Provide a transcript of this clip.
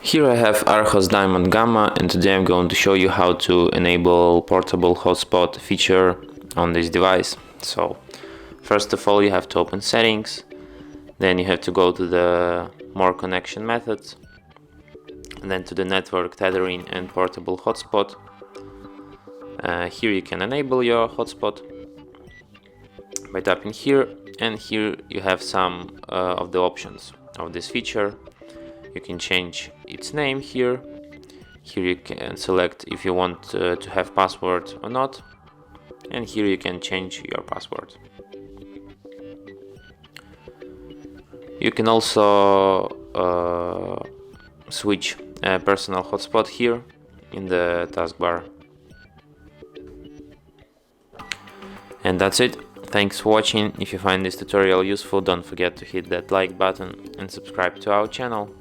Here I have ARCHOS Diamond Gamma, and today I'm going to show you how to enable portable hotspot feature on this device. So first of all, you have to open settings, then you have to go to the more connection methods, and then to the network tethering and portable hotspot. Here you can enable your hotspot by tapping here, and here you have some of the options of this feature. You can change its name here. Here you can select if you want to have password or not, and here you can change your password. You can also switch a personal hotspot here in the taskbar. And that's it. Thanks for watching. If you find this tutorial useful, don't forget to hit that like button and subscribe to our channel.